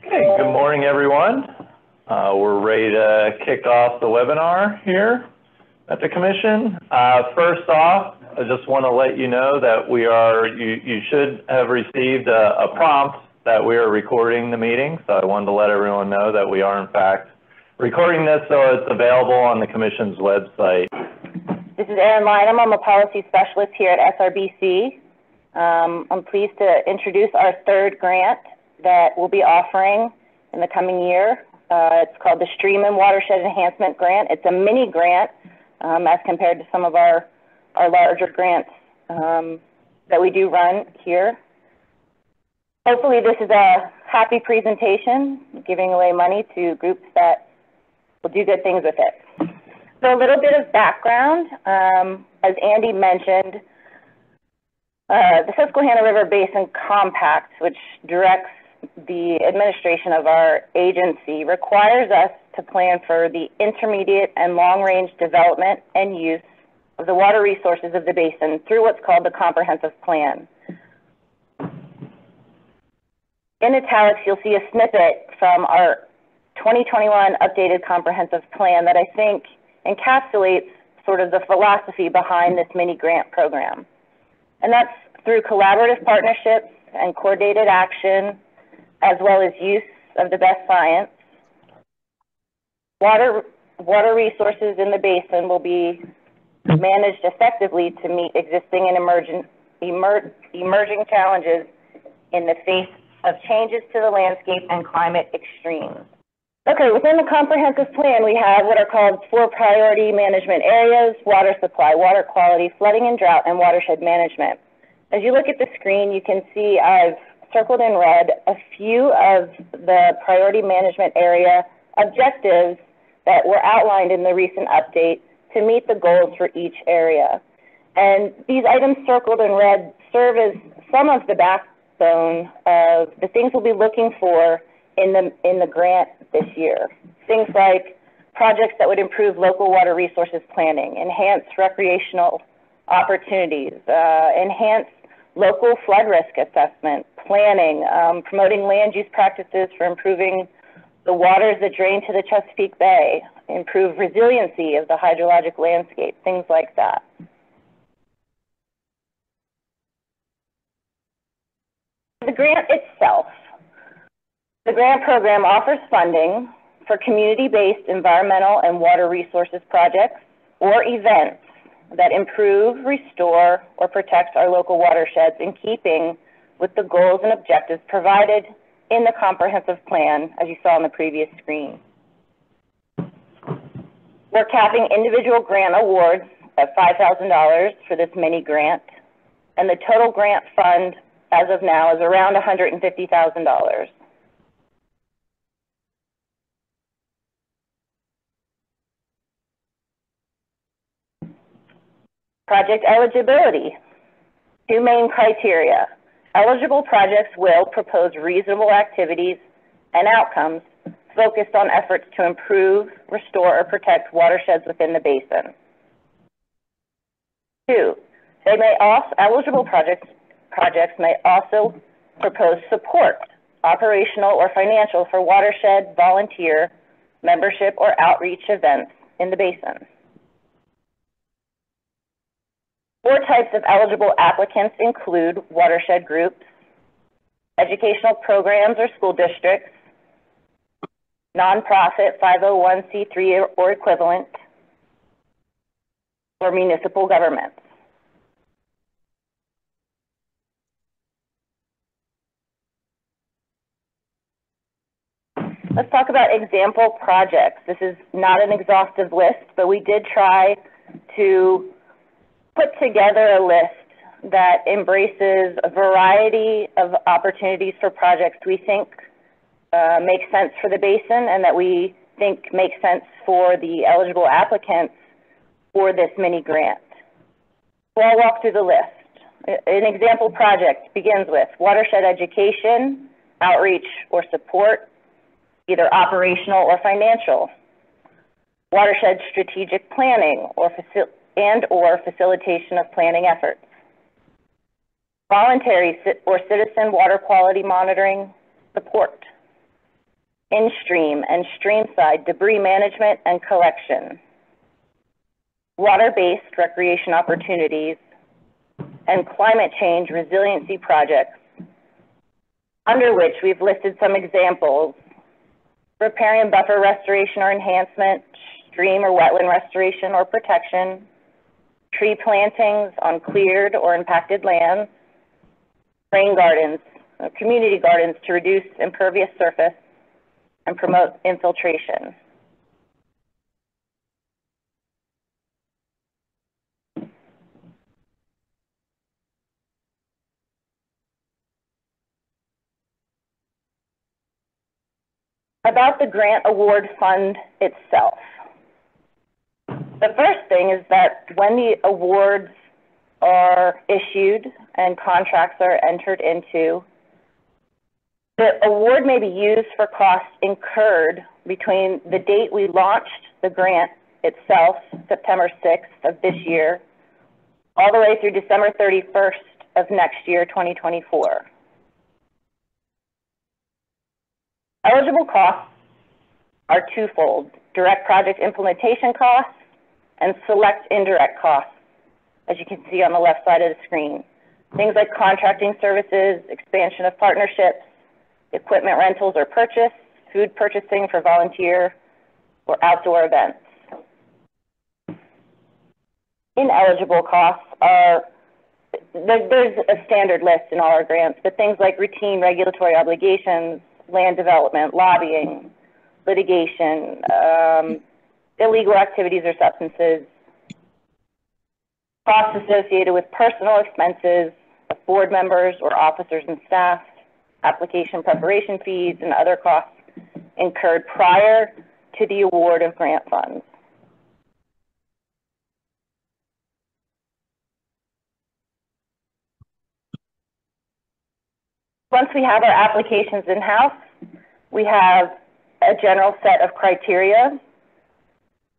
Hey, good morning, everyone. We're ready to kick off the webinar here at the Commission. First off, I just want to let you know that you should have received a prompt that we are recording the meeting. So I wanted to let everyone know that we are in fact recording this, so it's available on the Commission's website. This is Erin Lynham. I'm a policy specialist here at SRBC. I'm pleased to introduce our third grant that we'll be offering in the coming year. It's called the Stream and Watershed Enhancement Grant. It's a mini grant as compared to some of our larger grants that we do run here. Hopefully this is a happy presentation, giving away money to groups that will do good things with it. So a little bit of background, as Andy mentioned, the Susquehanna River Basin Compact, which directs the administration of our agency, requires us to plan for the intermediate and long-range development and use of the water resources of the basin through what's called the Comprehensive Plan. In italics, you'll see a snippet from our 2021 updated Comprehensive Plan that I think encapsulates sort of the philosophy behind this mini grant program. And that's through collaborative partnerships and coordinated action, as well as use of the best science. Water resources in the basin will be managed effectively to meet existing and emerging challenges in the face of changes to the landscape and climate extremes. Okay, within the comprehensive plan, we have what are called 4 priority management areas: water supply, water quality, flooding and drought, and watershed management. As you look at the screen, you can see I've circled in red a few of the priority management area objectives that were outlined in the recent update to meet the goals for each area. And these items circled in red serve as some of the backbone of the things we'll be looking for in the grant this year. Things like projects that would improve local water resources planning, enhance recreational opportunities, enhance local flood risk assessment, planning, promoting land use practices for improving the waters that drain to the Chesapeake Bay, improve resiliency of the hydrologic landscape, things like that. The grant itself. The grant program offers funding for community-based environmental and water resources projects or events that improve, restore, or protect our local watersheds in keeping with the goals and objectives provided in the comprehensive plan, as you saw on the previous screen. We're capping individual grant awards at $5,000 for this mini grant, and the total grant fund as of now is around $150,000. Project eligibility. 2 main criteria. Eligible projects will propose reasonable activities and outcomes focused on efforts to improve, restore, or protect watersheds within the basin. 2, eligible projects may also propose support, operational or financial, for watershed, volunteer, membership, or outreach events in the basin. 4 types of eligible applicants include watershed groups, educational programs or school districts, nonprofit 501c3 or equivalent, or municipal governments. Let's talk about example projects. This is not an exhaustive list, but we did try to put together a list that embraces a variety of opportunities for projects we think make sense for the basin and that we think make sense for the eligible applicants for this mini grant. So I'll walk through the list. An example project begins with watershed education, outreach or support, either operational or financial, watershed strategic planning or facilitation of planning efforts, voluntary or citizen water quality monitoring support, in-stream and stream-side debris management and collection, water-based recreation opportunities, and climate change resiliency projects, under which we've listed some examples: riparian buffer restoration or enhancement, stream or wetland restoration or protection, tree plantings on cleared or impacted lands, rain gardens, community gardens to reduce impervious surface and promote infiltration. About the grant award fund itself. The first thing is that when the awards are issued and contracts are entered into, the award may be used for costs incurred between the date we launched the grant itself, September 6th of this year, all the way through December 31st of next year, 2024. Eligible costs are twofold: direct project implementation costs and select indirect costs, as you can see on the left side of the screen. Things like contracting services, expansion of partnerships, equipment rentals or purchase, food purchasing for volunteer or outdoor events. Ineligible costs are, there's a standard list in all our grants, but things like routine regulatory obligations, land development, lobbying, litigation, illegal activities or substances, costs associated with personal expenses of board members or officers and staff, application preparation fees, and other costs incurred prior to the award of grant funds. Once we have our applications in-house, we have a general set of criteria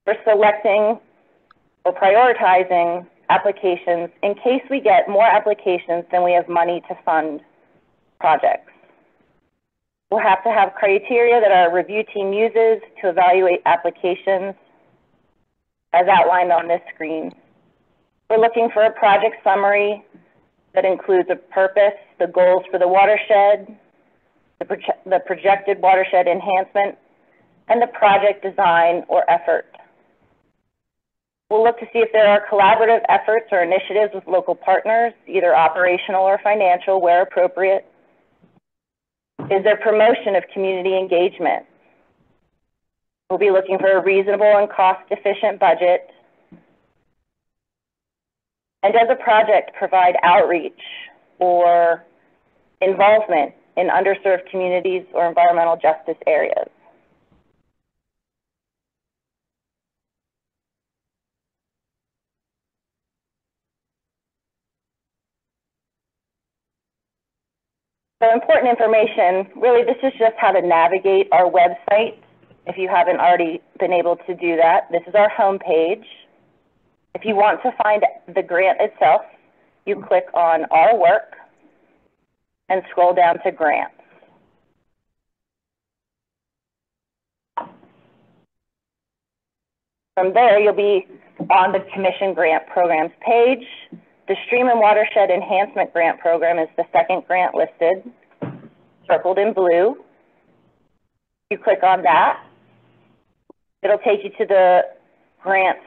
for selecting or prioritizing applications in case we get more applications than we have money to fund projects. We'll have to have criteria that our review team uses to evaluate applications as outlined on this screen. We're looking for a project summary that includes a purpose, the goals for the watershed, the projected watershed enhancement, and the project design or effort. We'll look to see if there are collaborative efforts or initiatives with local partners, either operational or financial, where appropriate. Is there promotion of community engagement? We'll be looking for a reasonable and cost-efficient budget. And does a project provide outreach or involvement in underserved communities or environmental justice areas? So important information, really this is just how to navigate our website if you haven't already been able to do that. This is our home page. If you want to find the grant itself, you click on Our Work and scroll down to Grants. From there, you'll be on the Commission Grant Programs page. The Stream and Watershed Enhancement Grant Program is the second grant listed, circled in blue. You click on that. It'll take you to the grants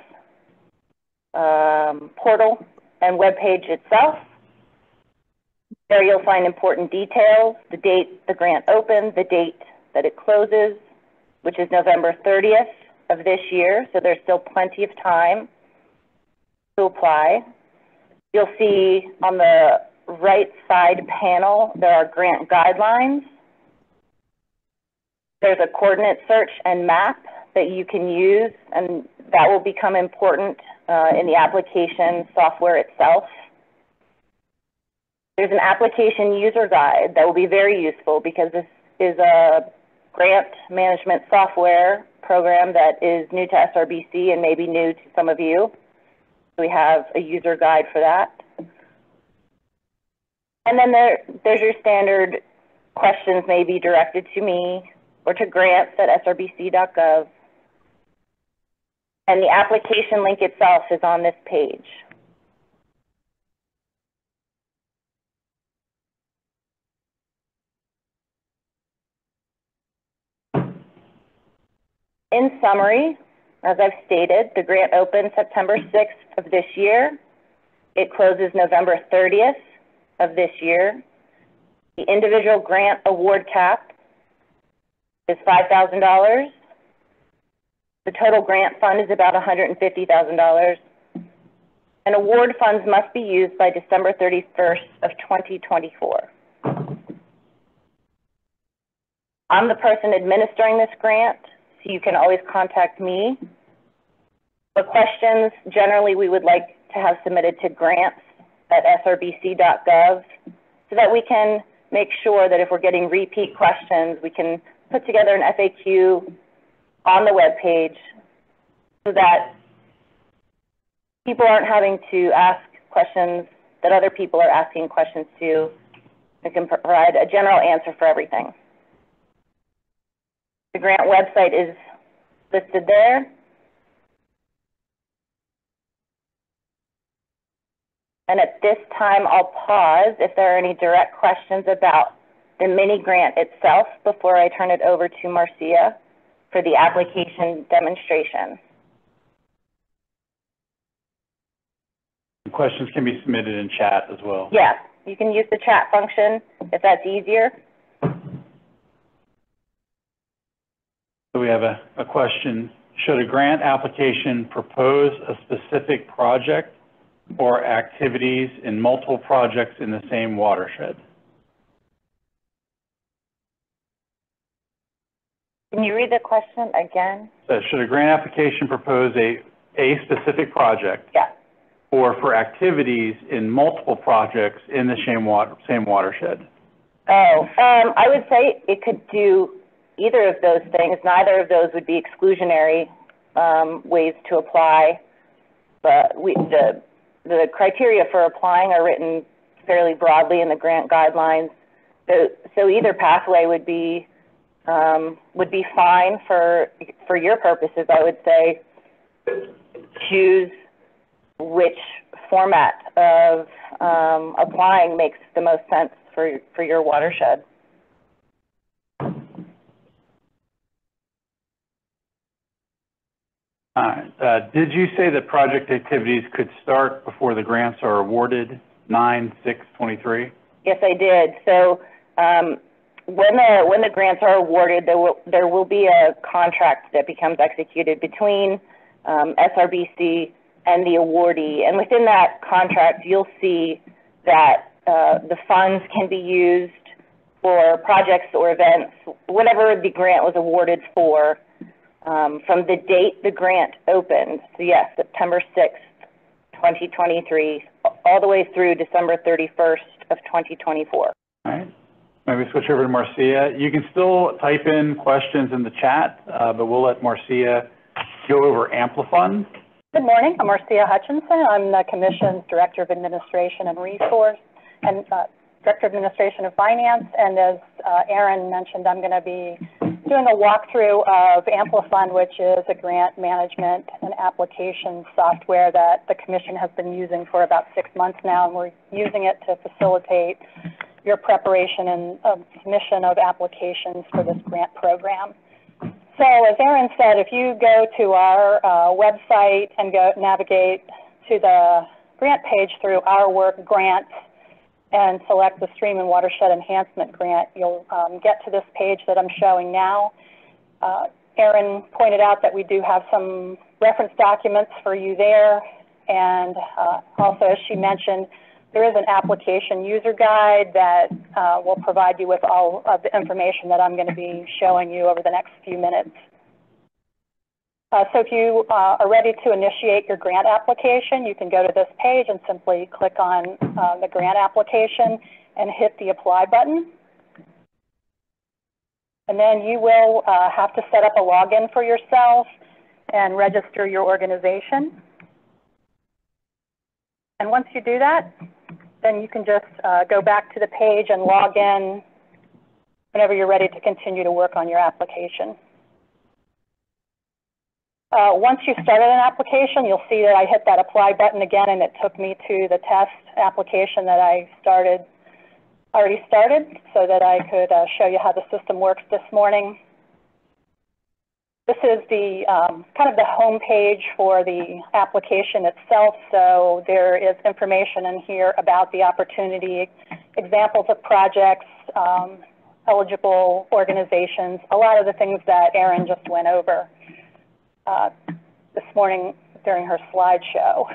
portal and web page itself. There you'll find important details, the date the grant opened, the date that it closes, which is November 30th of this year, so there's still plenty of time to apply. You'll see on the right side panel, there are grant guidelines. There's a coordinate search and map that you can use, and that will become important in the application software itself. There's an application user guide that will be very useful because this is a grant management software program that is new to SRBC and maybe new to some of you. We have a user guide for that. And then there's your standard questions may be directed to me, or to grants@srbc.gov. And the application link itself is on this page. In summary, as I've stated, the grant opened September 6th of this year. It closes November 30th of this year. The individual grant award cap is $5,000. The total grant fund is about $150,000. And award funds must be used by December 31st of 2024. I'm the person administering this grant, so you can always contact me. The questions, generally, we would like to have submitted to grants@srbc.gov so that we can make sure that if we're getting repeat questions, we can put together an FAQ on the webpage so that people aren't having to ask questions that other people are asking questions to. We can provide a general answer for everything. The grant website is listed there. And at this time, I'll pause if there are any direct questions about the mini grant itself before I turn it over to Marcia for the application demonstration. Questions can be submitted in chat as well. Yeah, you can use the chat function if that's easier. So we have a question. Should a grant application propose a specific project or activities in multiple projects in the same watershed? Can you read the question again? So should a grant application propose a specific project? Yeah. Or for activities in multiple projects in the same watershed? Oh, I would say it could do either of those things. Neither of those would be exclusionary ways to apply. But the criteria for applying are written fairly broadly in the grant guidelines. So either pathway would be fine for your purposes. I would say choose which format of applying makes the most sense for your watershed. All right. Did you say that project activities could start before the grants are awarded, 9/6/23? Yes, I did. So when the grants are awarded, there will be a contract that becomes executed between SRBC and the awardee. And within that contract, you'll see that the funds can be used for projects or events, whatever the grant was awarded for, from the date the grant opened. So yes, September 6th, 2023, all the way through December 31st of 2024. All right. Maybe switch over to Marcia. You can still type in questions in the chat, but we'll let Marcia go over Amplifund. Good morning. I'm Marcia Hutchinson. I'm the Commission's Director of Administration and Resource and Director of Administration of Finance. And as Aaron mentioned, I'm going to be doing a walkthrough of Amplifund, which is a grant management and application software that the Commission has been using for about 6 months now, and we're using it to facilitate your preparation and submission of applications for this grant program. So as Aaron said, if you go to our website and navigate to the grant page through Our Work Grants and select the Stream and Watershed Enhancement Grant, you'll get to this page that I'm showing now. Aaron pointed out that we do have some reference documents for you there, and also, as she mentioned, there is an application user guide that will provide you with all of the information that I'm going to be showing you over the next few minutes. So if you are ready to initiate your grant application, you can go to this page and simply click on the grant application and hit the apply button. And then you will have to set up a login for yourself and register your organization. And once you do that, then you can just go back to the page and log in whenever you're ready to continue to work on your application. Once you've started an application, you'll see that I hit that apply button again, and it took me to the test application that I already started, so that I could show you how the system works this morning. This is the kind of the home page for the application itself. So there is information in here about the opportunity, examples of projects, eligible organizations, a lot of the things that Erin just went over this morning during her slideshow.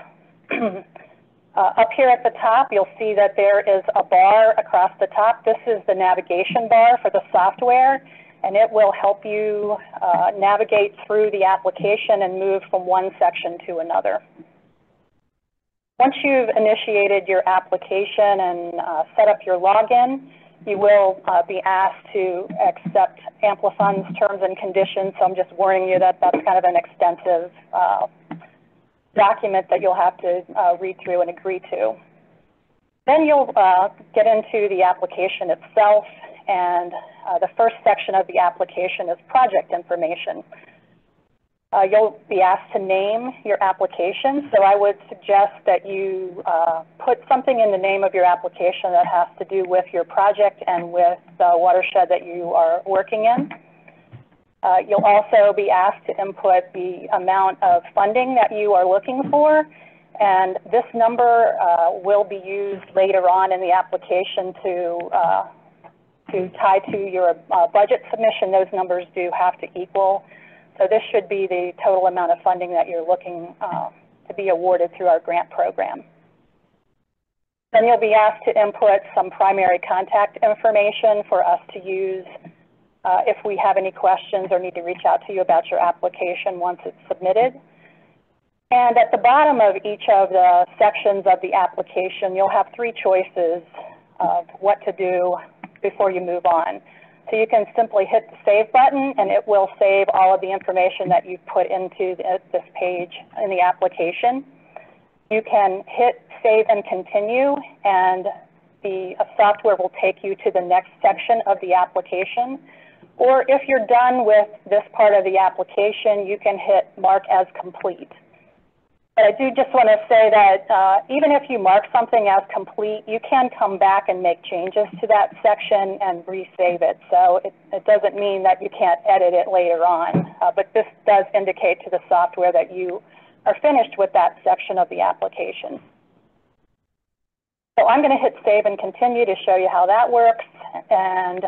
Up here at the top, you'll see that there is a bar across the top. This is the navigation bar for the software, and it will help you navigate through the application and move from one section to another. Once you've initiated your application and set up your login, you will be asked to accept Amplifund's terms and conditions. So I'm just warning you that that's kind of an extensive document that you'll have to read through and agree to. Then you'll get into the application itself, and the first section of the application is project information. You'll be asked to name your application, so I would suggest that you put something in the name of your application that has to do with your project and with the watershed that you are working in. You'll also be asked to input the amount of funding that you are looking for, and this number will be used later on in the application to tie to your budget submission. Those numbers do have to equal. So this should be the total amount of funding that you're looking to be awarded through our grant program. Then you'll be asked to input some primary contact information for us to use if we have any questions or need to reach out to you about your application once it's submitted. And at the bottom of each of the sections of the application, you'll have three choices of what to do before you move on. So you can simply hit the save button, and it will save all of the information that you've put into this page in the application. You can hit save and continue, and the software will take you to the next section of the application. Or if you're done with this part of the application, you can hit mark as complete. But I do just want to say that even if you mark something as complete, you can come back and make changes to that section and resave it. So it doesn't mean that you can't edit it later on, but this does indicate to the software that you are finished with that section of the application. So I'm going to hit save and continue to show you how that works, and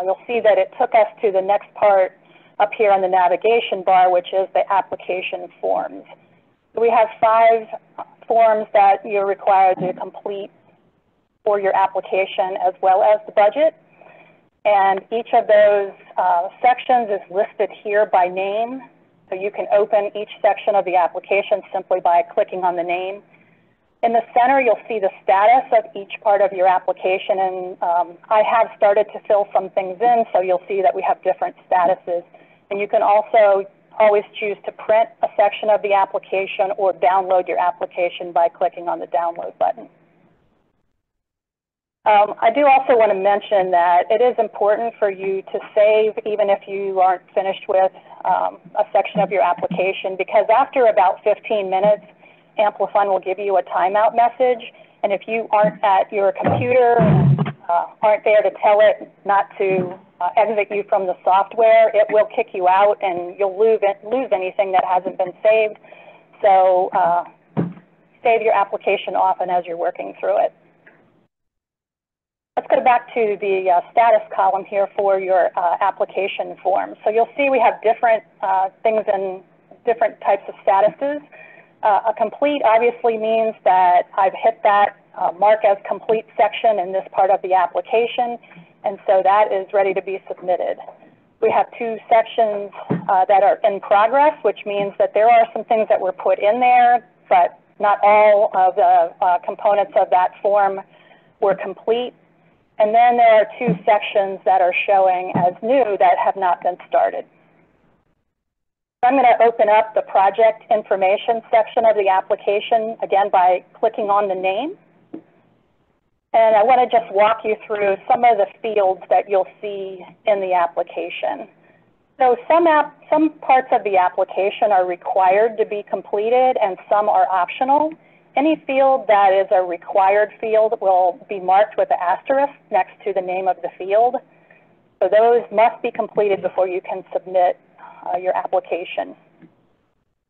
you'll see that it took us to the next part up here on the navigation bar, which is the application forms. We have 5 forms that you're required to complete for your application, as well as the budget. And each of those sections is listed here by name. So you can open each section of the application simply by clicking on the name. In the center, you'll see the status of each part of your application. And I have started to fill some things in, so you'll see that we have different statuses. And you can also always choose to print a section of the application or download your application by clicking on the download button. I do also want to mention that it is important for you to save even if you aren't finished with a section of your application, because after about 15 minutes, Amplifund will give you a timeout message, and if you aren't at your computer, aren't there to tell it not to exit you from the software, it will kick you out and you'll lose anything that hasn't been saved. So save your application often as you're working through it. Let's go back to the status column here for your application form. So you'll see we have different things in different types of statuses. A complete obviously means that I've hit that mark as complete section in this part of the application, and so that is ready to be submitted. We have 2 sections that are in progress, which means that there are some things that were put in there, but not all of the components of that form were complete. And then there are 2 sections that are showing as new that have not been started. I'm going to open up the project information section of the application, again, by clicking on the name. And I want to just walk you through some of the fields that you'll see in the application. So some parts of the application are required to be completed and some are optional. Any field that is a required field will be marked with an asterisk next to the name of the field. So those must be completed before you can submit your application.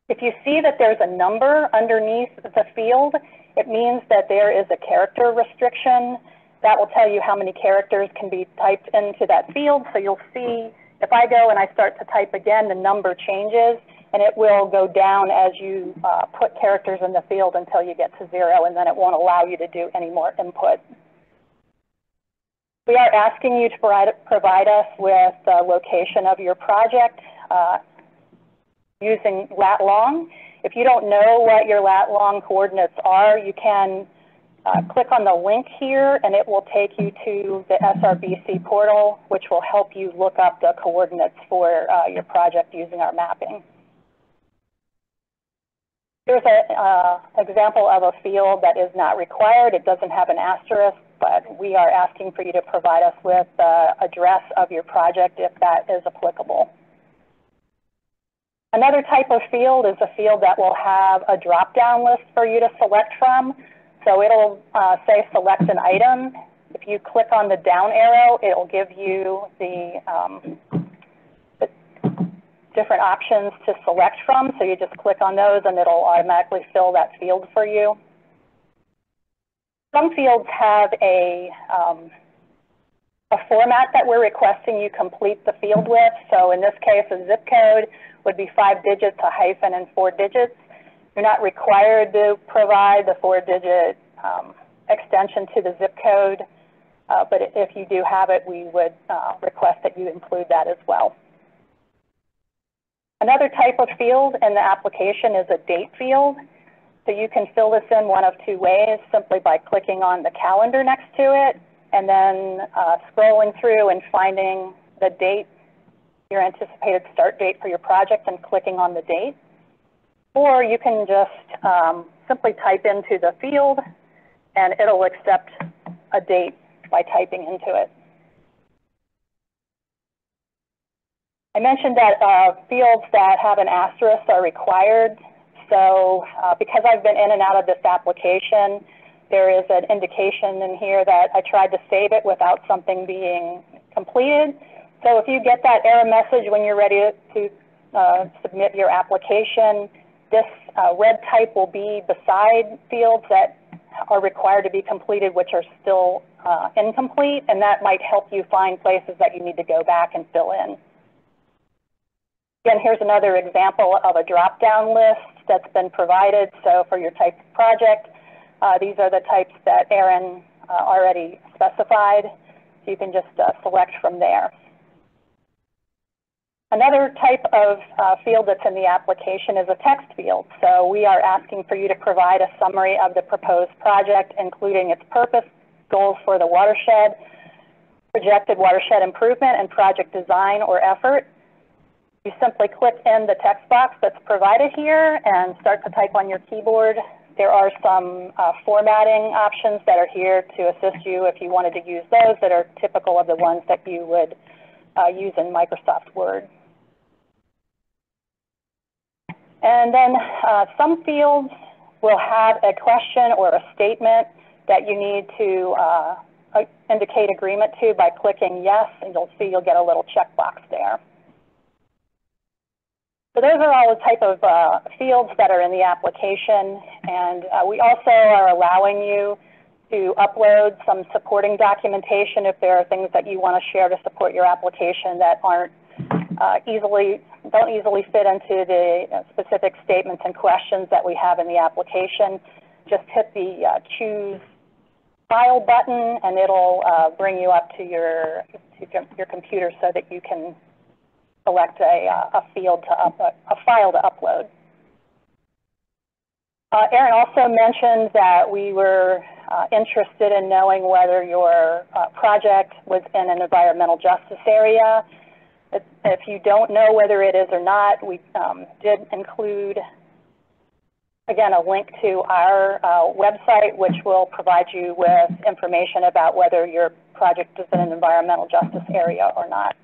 If you see that there's a number underneath the field, it means that there is a character restriction. That will tell you how many characters can be typed into that field. So you'll see if I go and I start to type again, the number changes, and it will go down as you put characters in the field until you get to 0, and then it won't allow you to do any more input. We are asking you to provide us with the location of your project using lat long. If you don't know what your lat long coordinates are, you can click on the link here and it will take you to the SRBC portal, which will help you look up the coordinates for your project using our mapping. Here's an example of a field that is not required. It doesn't have an asterisk, but we are asking for you to provide us with the address of your project if that is applicable. Another type of field is a field that will have a drop-down list for you to select from. So it'll say select an item. If you click on the down arrow, it'll give you the different options to select from. So you just click on those and it'll automatically fill that field for you. Some fields have a format that we're requesting you complete the field with. So in this case, a zip code would be 5 digits, a hyphen, and 4 digits. You're not required to provide the 4-digit extension to the zip code, but if you do have it, we would request that you include that as well. Another type of field in the application is a date field. So you can fill this in one of 2 ways, simply by clicking on the calendar next to it and then scrolling through and finding the date, your anticipated start date for your project, and clicking on the date. Or you can just simply type into the field and it'll accept a date by typing into it. I mentioned that fields that have an asterisk are required. So because I've been in and out of this application, there is an indication in here that I tried to save it without something being completed. So if you get that error message when you're ready to submit your application, this red type will be beside fields that are required to be completed, which are still incomplete, and that might help you find places that you need to go back and fill in. Again, here's another example of a drop-down list that's been provided. So for your type of project, these are the types that Aaron already specified. So you can just select from there. Another type of field that's in the application is a text field. So we are asking for you to provide a summary of the proposed project, including its purpose, goals for the watershed, projected watershed improvement, and project design or effort. You simply click in the text box that's provided here and start to type on your keyboard. There are some formatting options that are here to assist you if you wanted to use those that are typical of the ones that you would use in Microsoft Word. And then some fields will have a question or a statement that you need to indicate agreement to by clicking yes, and you'll see you'll get a little checkbox there. So those are all the type of fields that are in the application, and we also are allowing you to upload some supporting documentation if there are things that you want to share to support your application that aren't don't easily fit into the specific statements and questions that we have in the application. Just hit the choose file button and it'll bring you up to your computer so that you can select a file to upload. Aaron also mentioned that we were interested in knowing whether your project was in an environmental justice area. If you don't know whether it is or not, we did include again, a link to our website, which will provide you with information about whether your project is in an environmental justice area or not.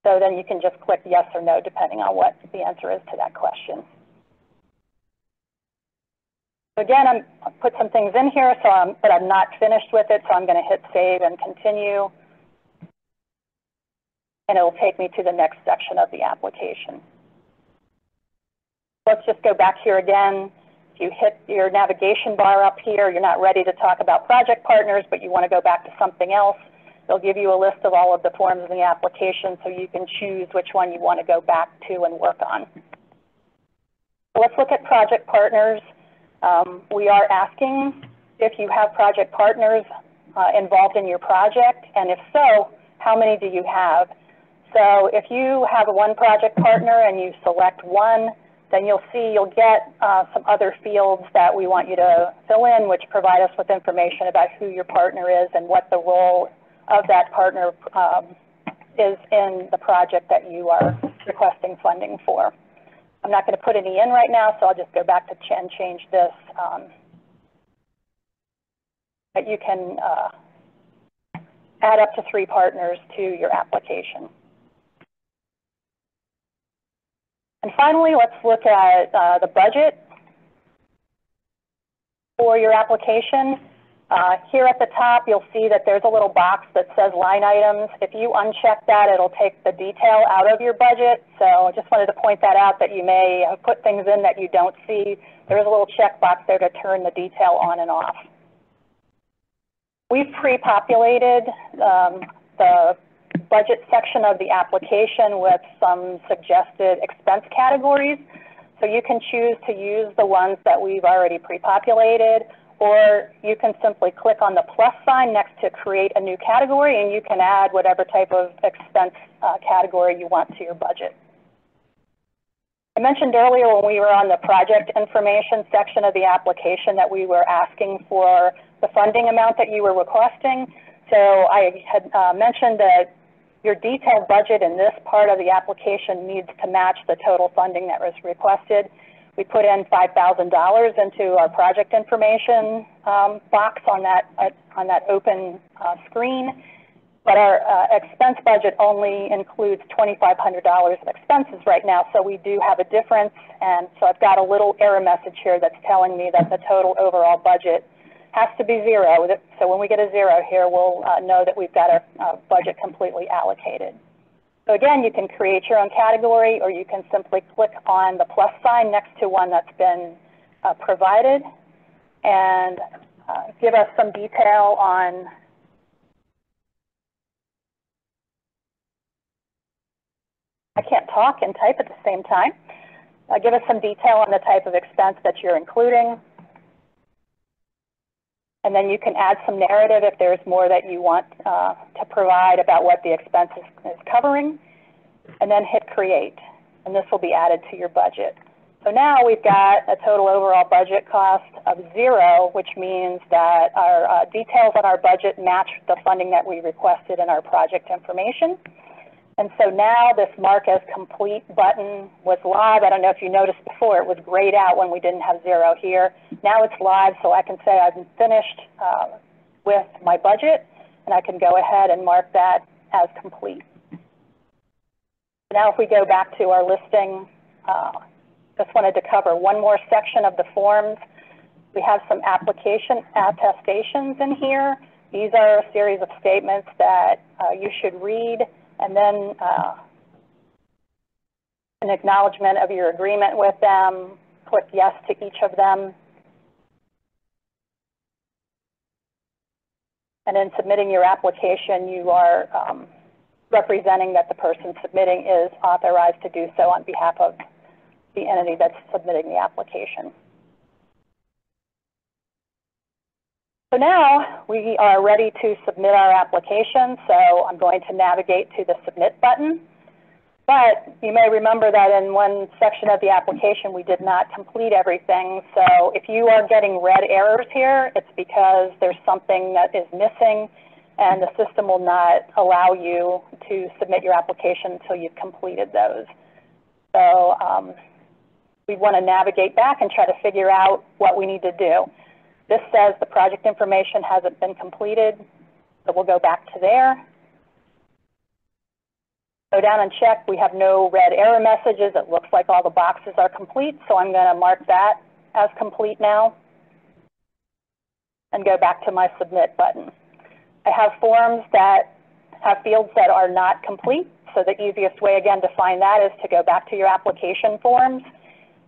So then you can just click yes or no, depending on what the answer is to that question. Again, I put some things in here, but I'm not finished with it, so I'm going to hit save and continue. And it will take me to the next section of the application. Let's just go back here again. If you hit your navigation bar up here, you're not ready to talk about project partners, but you want to go back to something else, they'll give you a list of all of the forms in the application so you can choose which one you want to go back to and work on. So let's look at project partners. We are asking if you have project partners involved in your project, and if so, how many do you have? So if you have one project partner and you select one, then you'll see you'll get some other fields that we want you to fill in, which provide us with information about who your partner is and what the role of that partner is in the project that you are requesting funding for. I'm not going to put any in right now, so I'll just go back to and change this. But you can add up to 3 partners to your application. And finally, let's look at the budget for your application. Here at the top, you'll see that there's a little box that says line items. If you uncheck that, it'll take the detail out of your budget. So I just wanted to point that out, that you may have put things in that you don't see. There's a little checkbox there to turn the detail on and off. We've pre-populated the budget section of the application with some suggested expense categories. So you can choose to use the ones that we've already pre-populated, or you can simply click on the plus sign next to create a new category, and you can add whatever type of expense category you want to your budget. I mentioned earlier when we were on the project information section of the application that we were asking for the funding amount that you were requesting. So I had mentioned that your detailed budget in this part of the application needs to match the total funding that was requested. We put in $5,000 into our project information box on that open screen, but our expense budget only includes $2,500 of expenses right now, so we do have a difference, and so I've got a little error message here that's telling me that the total overall budget has to be 0. So when we get a 0 here, we'll know that we've got our budget completely allocated. So again, you can create your own category, or you can simply click on the plus sign next to one that's been provided and give us some detail on I can't talk and type at the same time. Give us some detail on the type of expense that you're including. And then you can add some narrative if there's more that you want to provide about what the expense is covering, and then hit create, and this will be added to your budget. So now we've got a total overall budget cost of 0, which means that our details on our budget match the funding that we requested in our project information. And so now this mark as complete button was live. I don't know if you noticed before, it was grayed out when we didn't have 0 here. Now it's live, so I can say I've finished with my budget, and I can go ahead and mark that as complete. Now if we go back to our listing, just wanted to cover one more section of the forms. We have some application attestations in here. These are a series of statements that you should read, and then an acknowledgement of your agreement with them. Click yes to each of them. And in submitting your application, you are representing that the person submitting is authorized to do so on behalf of the entity that's submitting the application. So now we are ready to submit our application, so I'm going to navigate to the Submit button. But you may remember that in one section of the application we did not complete everything, so if you are getting red errors here, it's because there's something that is missing, and the system will not allow you to submit your application until you've completed those. So we want to navigate back and try to figure out what we need to do. This says the project information hasn't been completed, so we'll go back to there. Go down and check. We have no red error messages. It looks like all the boxes are complete, so I'm going to mark that as complete now and go back to my submit button. I have forms that have fields that are not complete, so the easiest way again to find that is to go back to your application forms.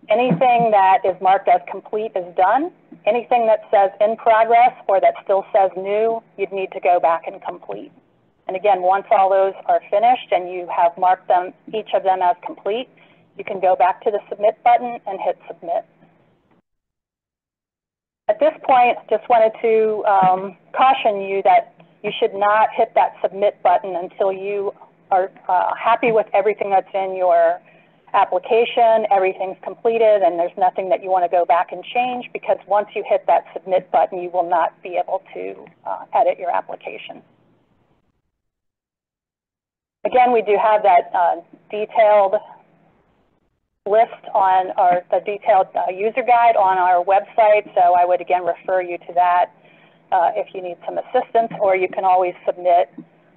Anything that is marked as complete is done. Anything that says in progress or that still says new, you'd need to go back and complete. And again, once all those are finished and you have marked them, each of them as complete, you can go back to the submit button and hit submit. At this point, just wanted to caution you that you should not hit that submit button until you are happy with everything that's in your application, everything's completed, and there's nothing that you want to go back and change, because once you hit that submit button, you will not be able to edit your application. Again, we do have that detailed list on the detailed user guide on our website, so I would again refer you to that if you need some assistance, or you can always submit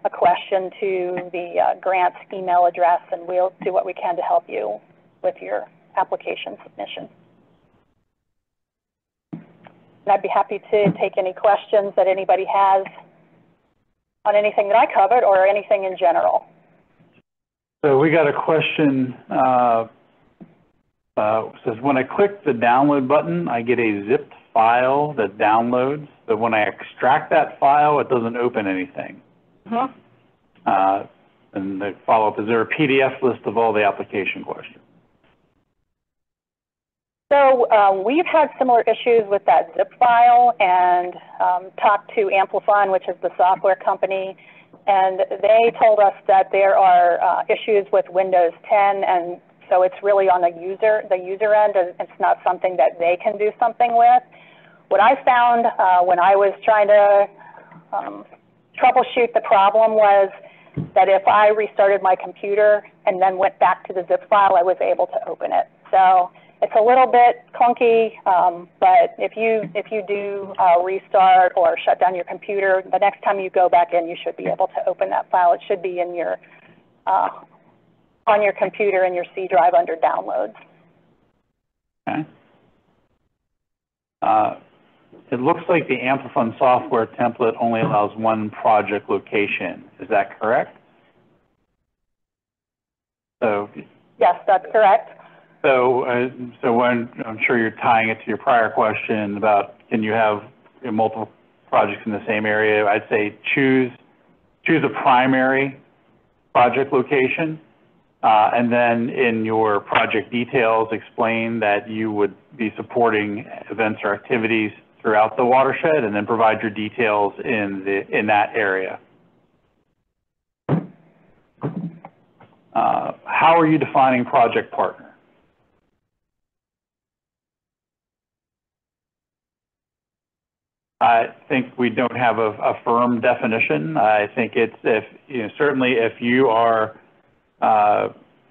a question to the grants email address, and we'll do what we can to help you with your application submission. And I'd be happy to take any questions that anybody has on anything that I covered or anything in general. So we got a question, says, when I click the download button, I get a zipped file that downloads, but when I extract that file, it doesn't open anything. And the follow-up, is there a PDF list of all the application questions? So we've had similar issues with that zip file, and talked to Amplifon, which is the software company, and they told us that there are issues with Windows 10, and so it's really on the user end, and it's not something that they can do something with. What I found when I was trying to troubleshoot the problem was that if I restarted my computer and then went back to the zip file, I was able to open it. So it's a little bit clunky, but if you do restart or shut down your computer, the next time you go back in, you should be able to open that file. It should be in your on your computer in your C drive under downloads. Okay. It looks like the Amplifon software template only allows one project location. Is that correct? So yes, that's correct. So, when I'm sure you're tying it to your prior question about can you have multiple projects in the same area, I'd say choose a primary project location, and then in your project details explain that you would be supporting events or activities throughout the watershed, and then provide your details in that area. How are you defining project partner? I think we don't have a firm definition. I think it's certainly if you are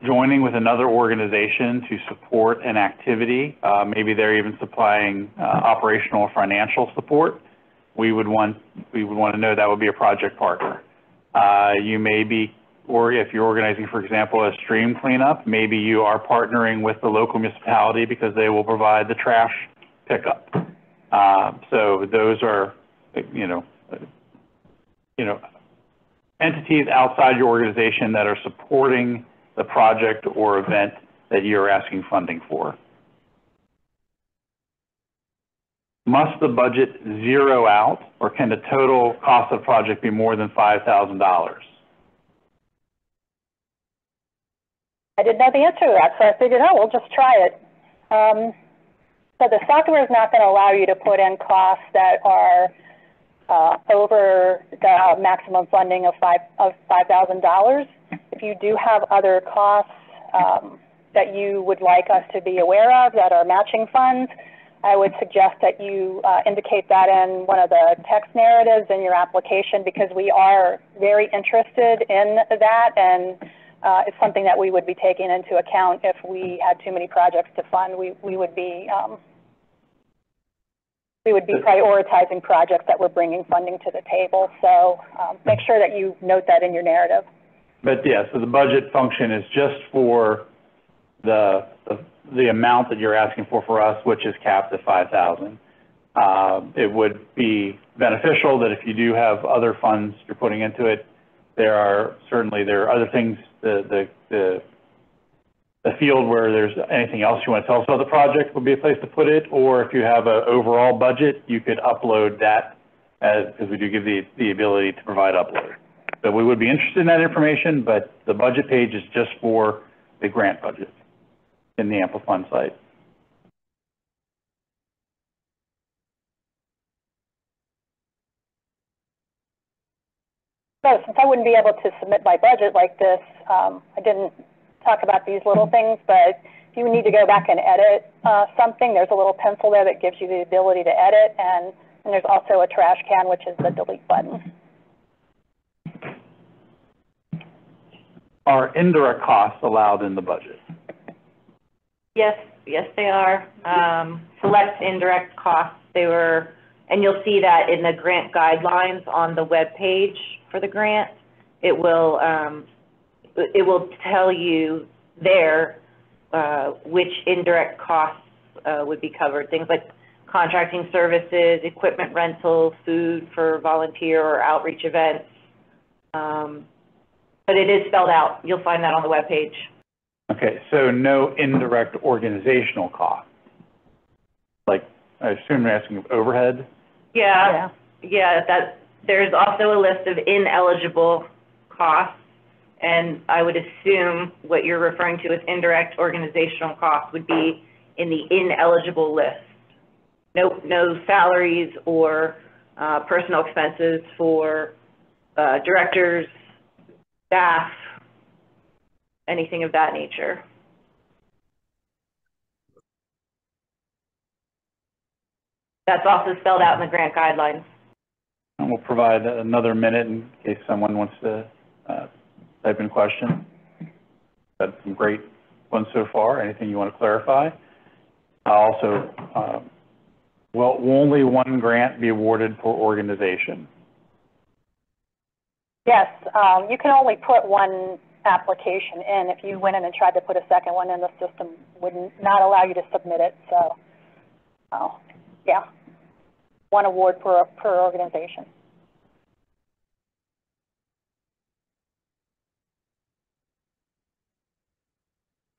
joining with another organization to support an activity, maybe they're even supplying operational or financial support, we would want to know that would be a project partner. You may be, or if you're organizing, for example, a stream cleanup, maybe you are partnering with the local municipality because they will provide the trash pickup. So those are, entities outside your organization that are supporting the project or event that you're asking funding for. Must the budget zero out, or can the total cost of the project be more than $5,000? I didn't know the answer to that, so I figured, oh, we'll just try it. So the software is not going to allow you to put in costs that are over the maximum funding of $5,000. If you do have other costs that you would like us to be aware of that are matching funds, I would suggest that you indicate that in one of the text narratives in your application, because we are very interested in that, and is something that we would be taking into account if we had too many projects to fund. We would be prioritizing projects that were bringing funding to the table. So make sure that you note that in your narrative. But yeah, so the budget function is just for the amount that you're asking for us, which is capped at 5,000. It would be beneficial that if you do have other funds you're putting into it, there are other things, the field where there's anything else you want to tell us about the project would be a place to put it, or if you have an overall budget, you could upload that because we do give the ability to provide upload. So we would be interested in that information, but the budget page is just for the grant budget in the Amplifund site. So since I wouldn't be able to submit my budget like this, I didn't talk about these little things, but if you need to go back and edit something, there's a little pencil there that gives you the ability to edit, and there's also a trash can, which is the delete button. Are indirect costs allowed in the budget? Yes, they are. Select indirect costs, and you'll see that in the grant guidelines on the web page for the grant. It will tell you there which indirect costs would be covered. Things like contracting services, equipment rentals, food for volunteer or outreach events. But it is spelled out. You'll find that on the web page. Okay, so no indirect organizational costs. Like, I assume you're asking of overhead? Yeah, there's also a list of ineligible costs, and I would assume what you're referring to as indirect organizational costs would be in the ineligible list. No salaries or personal expenses for directors, staff, anything of that nature. That's also spelled out in the grant guidelines. And we'll provide another minute in case someone wants to type in questions. Had some great ones so far. Anything you want to clarify? Also, will only one grant be awarded per organization? Yes, you can only put one application in. If you went in and tried to put a second one in, the system would not allow you to submit it. So, yeah, one award per organization.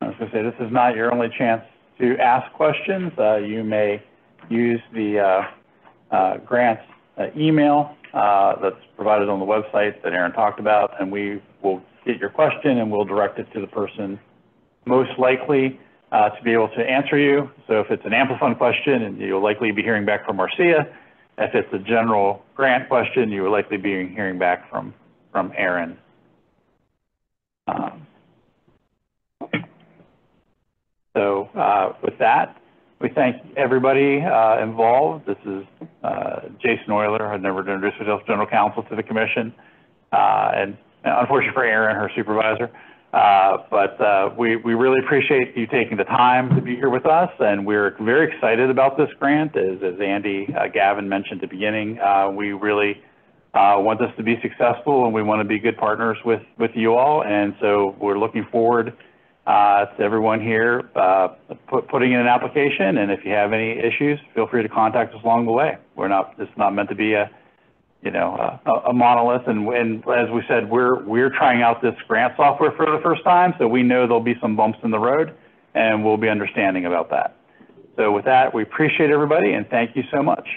I was going to say, this is not your only chance to ask questions. You may use the grants email that's provided on the website that Aaron talked about, and we will get your question and we'll direct it to the person most likely to be able to answer you. So if it's an Amplifund question, and you'll likely be hearing back from Marcia. If it's a general grant question, you will likely be hearing back from Aaron. With that, we thank everybody involved. This is Jason Euler. I've never introduced myself, General Counsel to the Commission, and unfortunately for Aaron, her supervisor. But we really appreciate you taking the time to be here with us, and we're very excited about this grant. As Andy Gavin mentioned at the beginning, we really want this to be successful, and we want to be good partners with you all. And so we're looking forward to everyone here putting in an application, and if you have any issues, feel free to contact us along the way. It's not meant to be a monolith, and as we said, we're trying out this grant software for the first time, so we know there'll be some bumps in the road, and we'll be understanding about that. So with that, we appreciate everybody, and thank you so much.